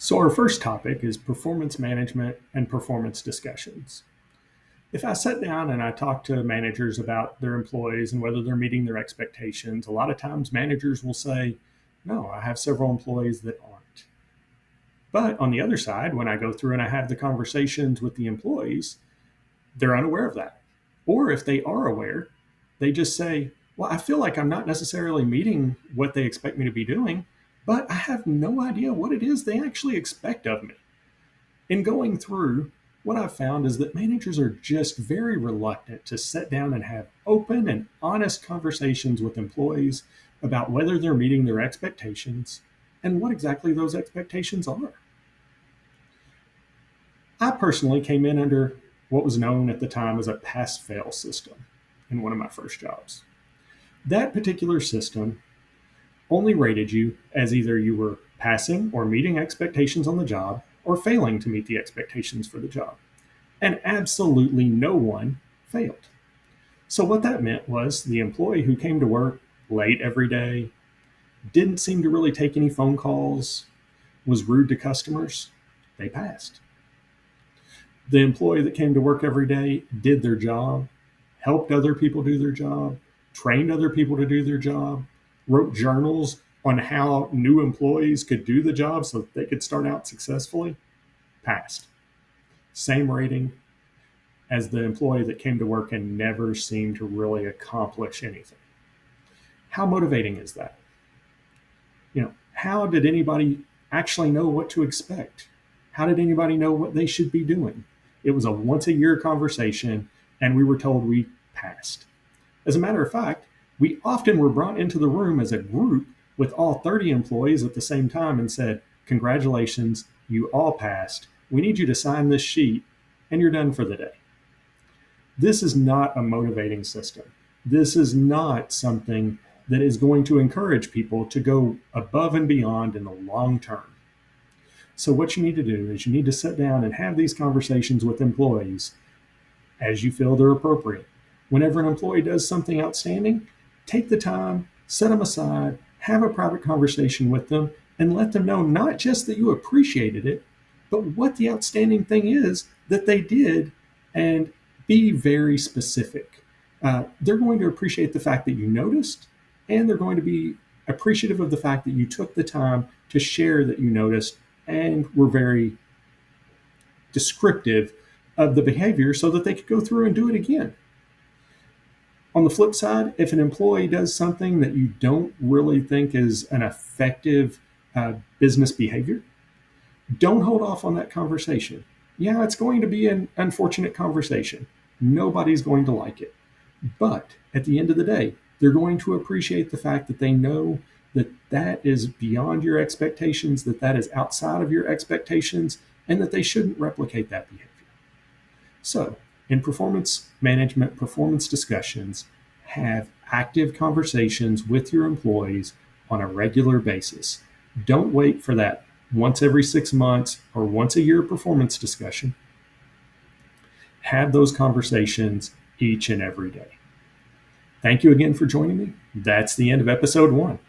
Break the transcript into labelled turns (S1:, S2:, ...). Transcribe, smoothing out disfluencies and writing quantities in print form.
S1: So, our first topic is performance management and performance discussions. If I sit down and I talk to managers about their employees and whether they're meeting their expectations, a lot of times managers will say, "No, I have several employees that aren't." But on the other side, when I go through and I have the conversations with the employees, they're unaware of that. Or if they are aware, they just say, "Well, I feel like I'm not necessarily meeting what they expect me to be doing, but I have no idea what it is they actually expect of me." In going through, what I've found is that managers are just very reluctant to sit down and have open and honest conversations with employees about whether they're meeting their expectations and what exactly those expectations are. I personally came in under what was known at the time as a pass fail system in one of my first jobs. That particular system only rated you as either you were passing or meeting expectations on the job or failing to meet the expectations for the job. And absolutely no one failed. So, what that meant was the employee who came to work late every day, didn't seem to really take any phone calls, was rude to customers, they passed. The employee that came to work every day did their job, helped other people do their job, trained other people to do their job, wrote journals on how new employees could do the job so that they could start out successfully, passed. Same rating as the employee that came to work and never seemed to really accomplish anything. How motivating is that? How did anybody actually know what to expect? How did anybody know what they should be doing? It was a once a year conversation, and we were told we passed. As a matter of fact, we often were brought into the room as a group with all 30 employees at the same time and said, "Congratulations, you all passed. We need you to sign this sheet, and you're done for the day." This is not a motivating system. This is not something that is going to encourage people to go above and beyond in the long term. So, what you need to do is you need to sit down and have these conversations with employees as you feel they're appropriate. Whenever an employee does something outstanding, take the time, set them aside, have a private conversation with them, and let them know not just that you appreciated it, but what the outstanding thing is that they did, and be very specific. They're going to appreciate the fact that you noticed, and they're going to be appreciative of the fact that you took the time to share that you noticed and were very descriptive of the behavior so that they could go through and do it again. On the flip side, if an employee does something that you don't really think is an effective business behavior, don't hold off on that conversation. Yeah, it's going to be an unfortunate conversation. Nobody's going to like it. But at the end of the day, they're going to appreciate the fact that they know that that is beyond your expectations, that that is outside of your expectations, and that they shouldn't replicate that behavior. So, in performance management, performance discussions, have active conversations with your employees on a regular basis. Don't wait for that once every 6 months or once a year performance discussion. Have those conversations each and every day. Thank you again for joining me. That's the end of episode 1.